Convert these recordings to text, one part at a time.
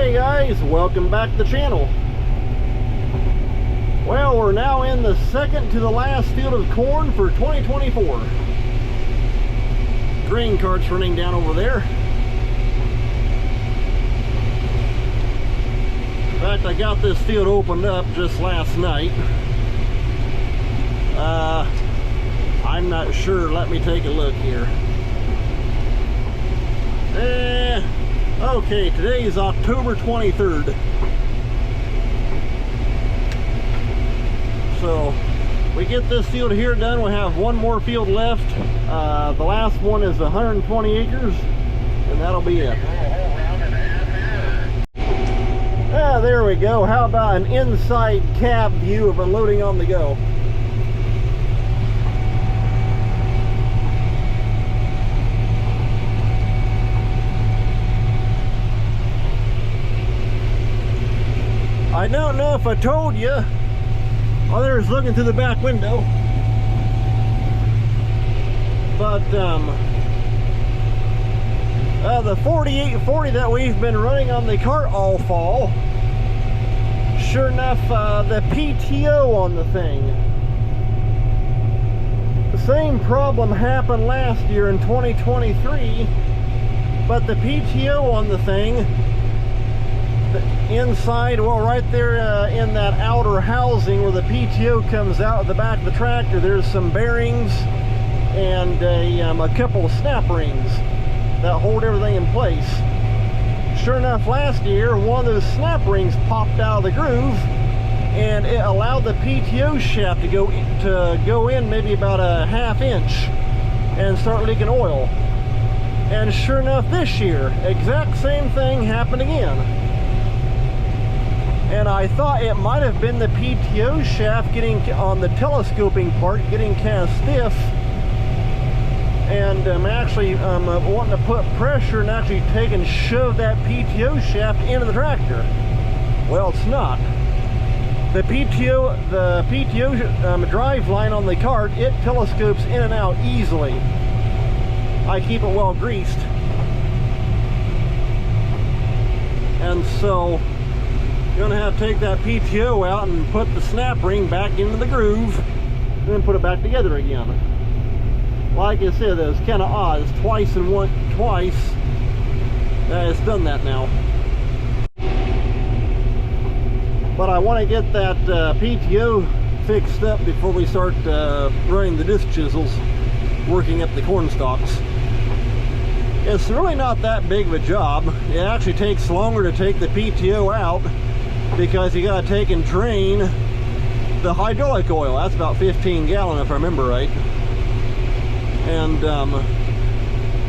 Hey guys, welcome back to the channel. Well, we're now in the second to the last field of corn for 2024. Grain cart's running down over there. In fact, I got this field opened up just last night. I'm not sure. Let me take a look here. Okay, today is October 23rd. So we get this field here done. We have one more field left. The last one is 120 acres, and that'll be it. There we go. How about an inside cab view of unloading on the go? I don't know if I told you. Others looking through the back window. But the 4840 that we've been running on the cart all fall, sure enough, the PTO on the thing. The same problem happened last year in 2023, but the PTO on the thing, inside, well, right there in that outer housing where the PTO comes out of the back of the tractor, there's some bearings and a couple of snap rings that hold everything in place. Sure enough, last year one of those snap rings popped out of the groove, and it allowed the PTO shaft to go in maybe about a ½ inch and start leaking oil. And sure enough, this year, exact same thing happened again. And I thought it might have been the PTO shaft getting on the telescoping part, getting kind of stiff. And I'm actually wanting to put pressure and actually take and shove that PTO shaft into the tractor. Well, it's not. The PTO drive line on the cart, it telescopes in and out easily. I keep it well greased. And so you're gonna have to take that PTO out and put the snap ring back into the groove and then put it back together again. Like I said, it's kind of odd. It's twice that it's done that now. But I want to get that PTO fixed up before we start running the disc chisels, working up the corn stalks. It's really not that big of a job. It actually takes longer to take the PTO out because you got to take and drain the hydraulic oil. That's about 15 gallon if I remember right. And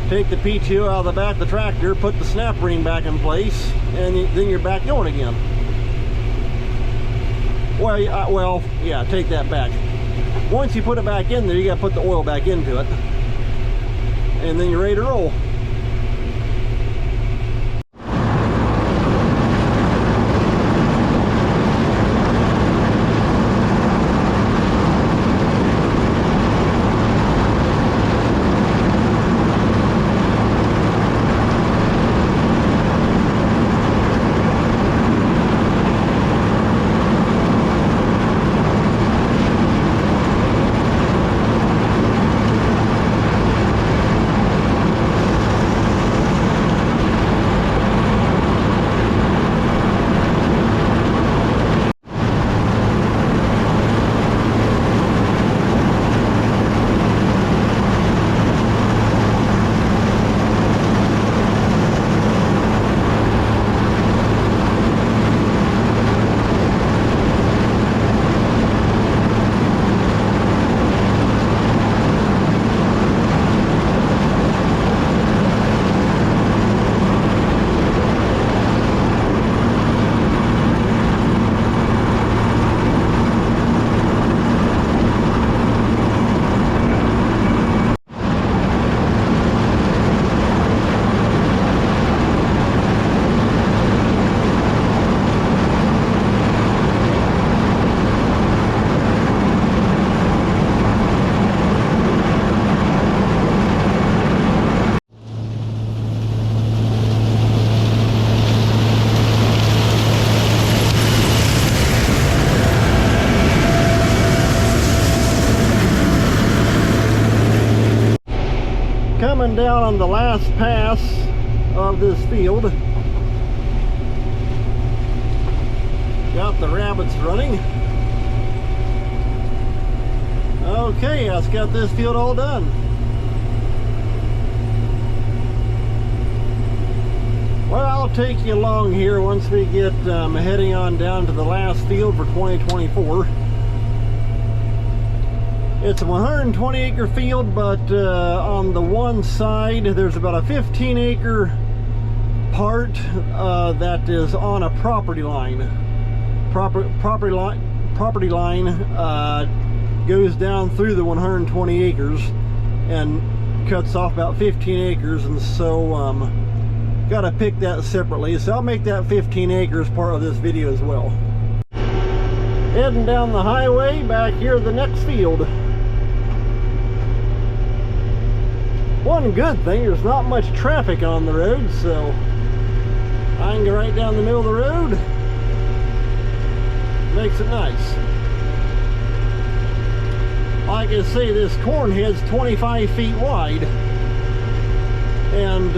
take the PTO out of the back of the tractor, put the snap ring back in place, and then you're back going again. Well, yeah, take that back. Once you put it back in there, you got to put the oil back into it, and then you're ready to roll. down on the last pass of this field. Got the rabbits running. Okay, let's get this field all done. Well, I'll take you along here once we get heading on down to the last field for 2024. It's a 120 acre field, but on the one side there's about a 15 acre part that is on a property line. Property line goes down through the 120 acres and cuts off about 15 acres, and so got to pick that separately. So I'll make that 15 acres part of this video as well. Heading down the highway, back here the next field. One good thing, there's not much traffic on the road, so I can go right down the middle of the road. Makes it nice. Like I say, this corn head's 25 feet wide, and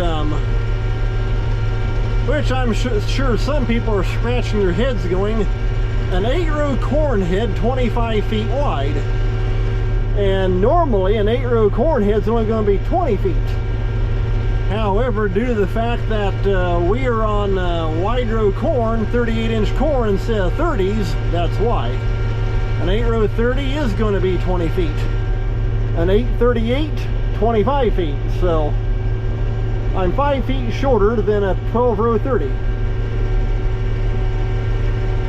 which I'm sure some people are scratching their heads going, an 8-row corn head 25 feet wide. And normally an 8-row corn head's only going to be 20 feet. However, due to the fact that we are on wide row corn, 38-inch corn instead of 30s, that's why. An 8-row 30 is going to be 20 feet. An 838, 25 feet. So I'm 5 feet shorter than a 12-row 30.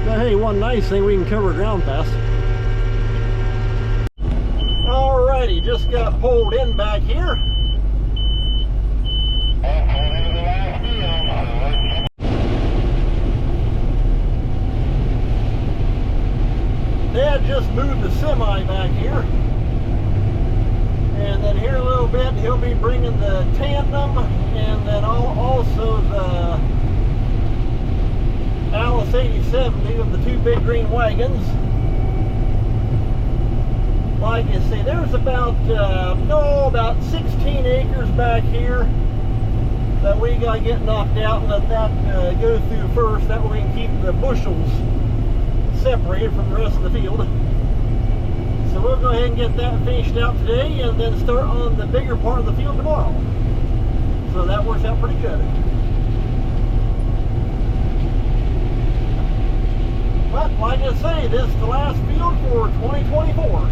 But hey, one nice thing, we can cover ground fast. Alrighty, just got pulled in back here. Dad just moved the semi back here. And then here in a little bit, he'll be bringing the tandem and then also the Alice 8070 of the two big green wagons. Like I say, there's about 16 acres back here that we got to get knocked out and let that go through first. That way we can keep the bushels separated from the rest of the field. So we'll go ahead and get that finished out today and then start on the bigger part of the field tomorrow. So that works out pretty good. But like I say, this is the last field for 2024.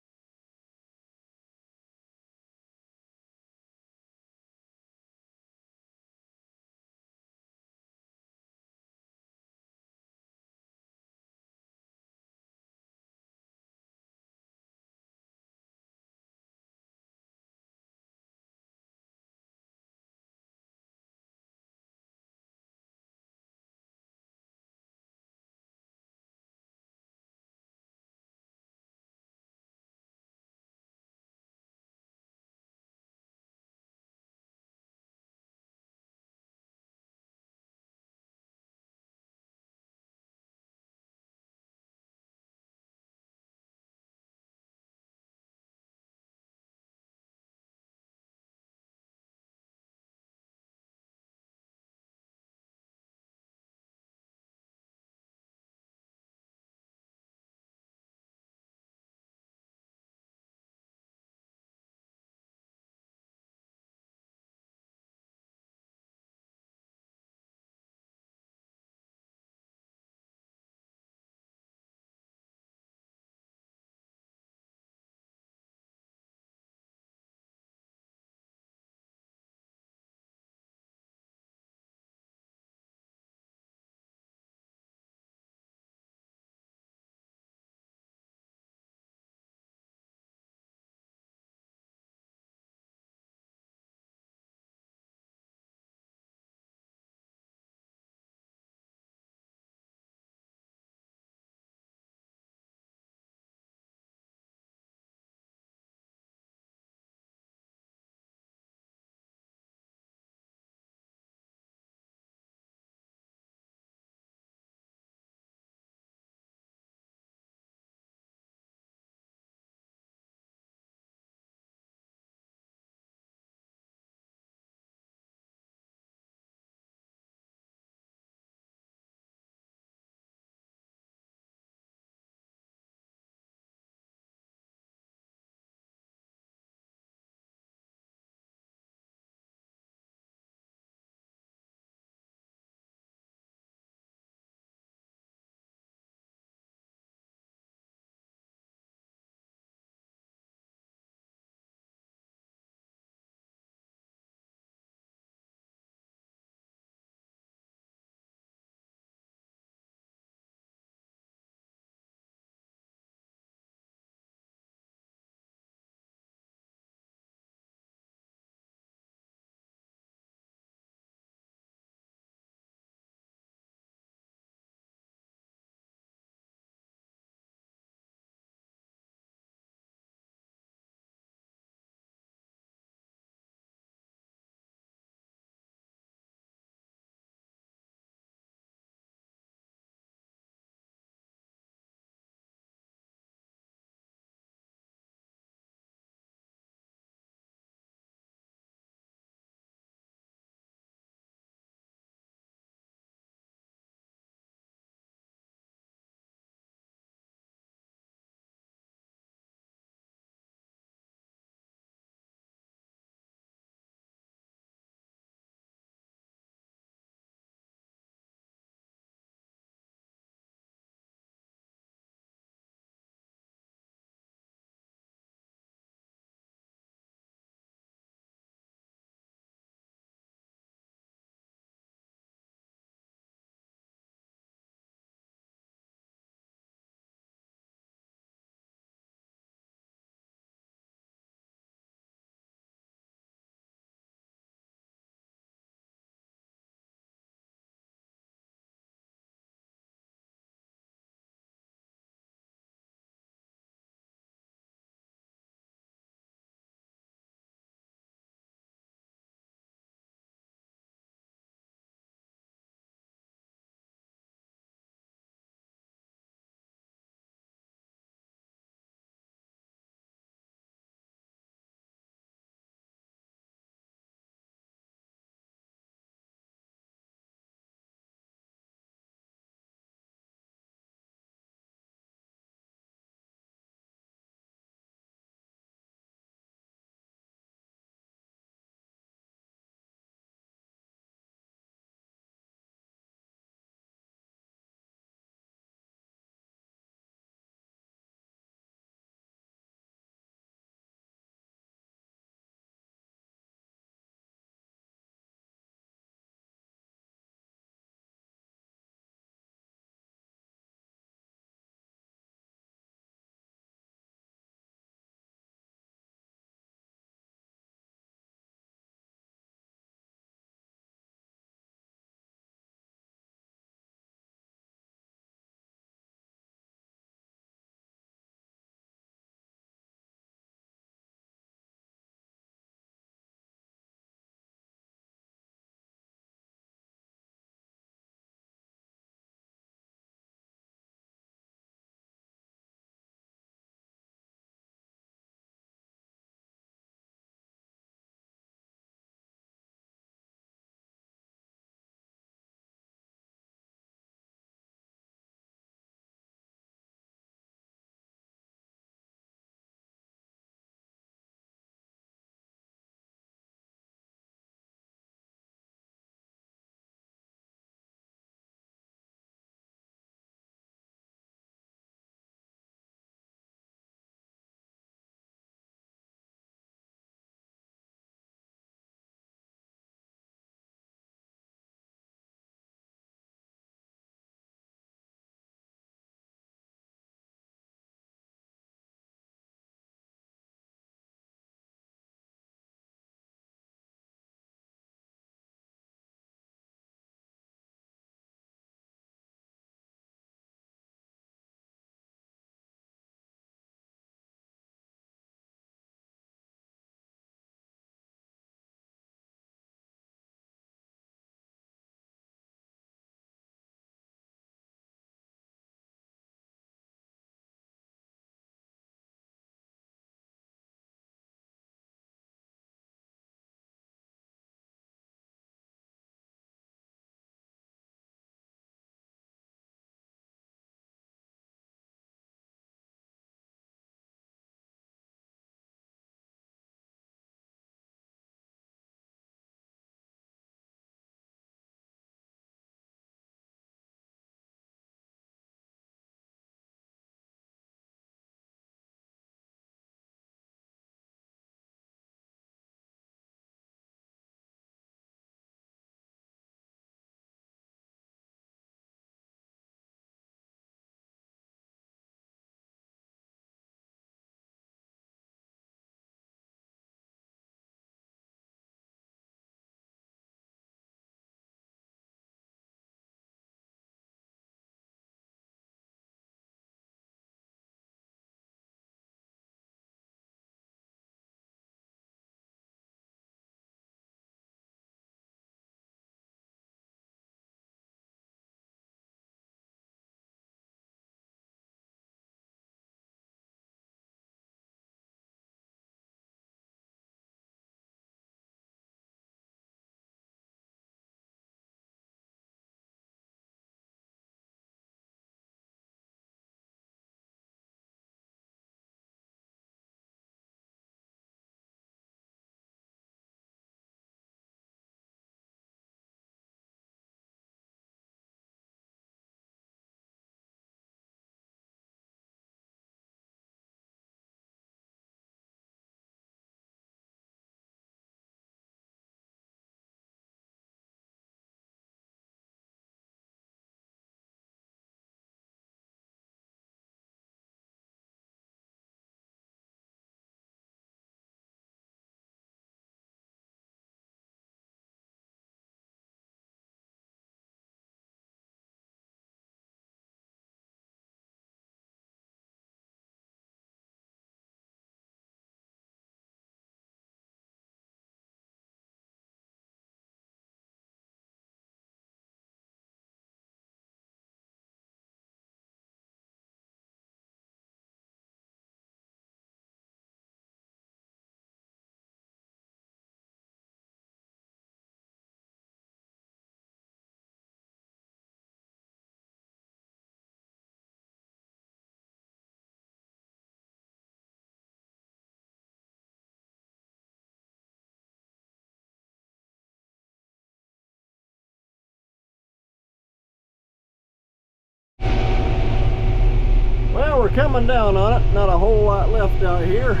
Well, we're coming down on it. Not a whole lot left out here.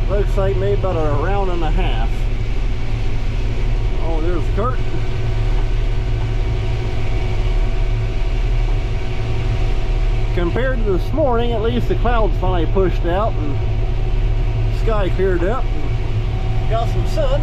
Looks like maybe about a round and a half. Oh, there's the cart. Compared to this morning, at least the clouds finally pushed out and the sky cleared up and got some sun.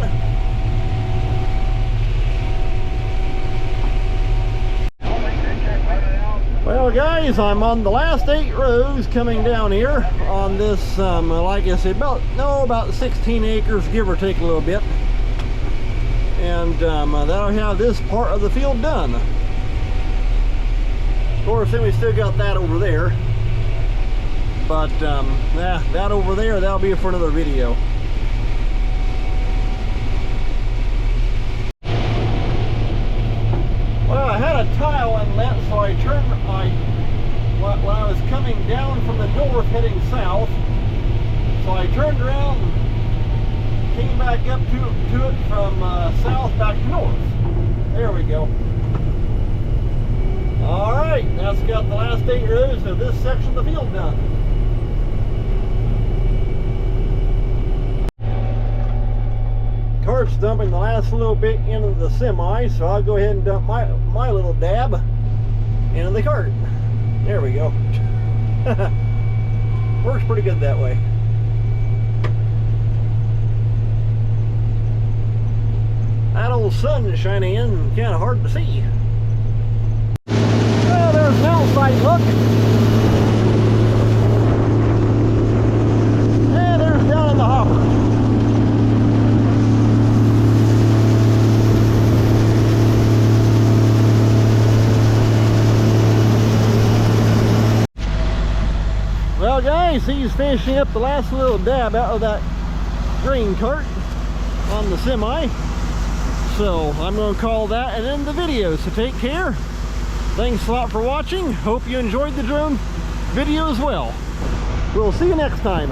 Well guys, I'm on the last 8 rows coming down here on this, like I said, about 16 acres, give or take a little bit. And that'll have this part of the field done. Of course, then we still got that over there. But that over there, that'll be for another video. Well, I had a tile inlet, so I turned when I was coming down from the north heading south, so I turned around and came back up to it from south back to north. There we go. Alright, that's got the last 8 rows of this section of the field done. Cart's dumping the last little bit into the semi, so I'll go ahead and dump my little dab into the cart. There we go. Works pretty good that way. That old sun is shining in, kind of hard to see. Well, there's an outside look. And there's down in the hopper. Well guys, he's finishing up the last little dab out of that grain cart on the semi. So I'm going to call that an end of the video. So take care. Thanks a lot for watching. Hope you enjoyed the drone video as well. We'll see you next time.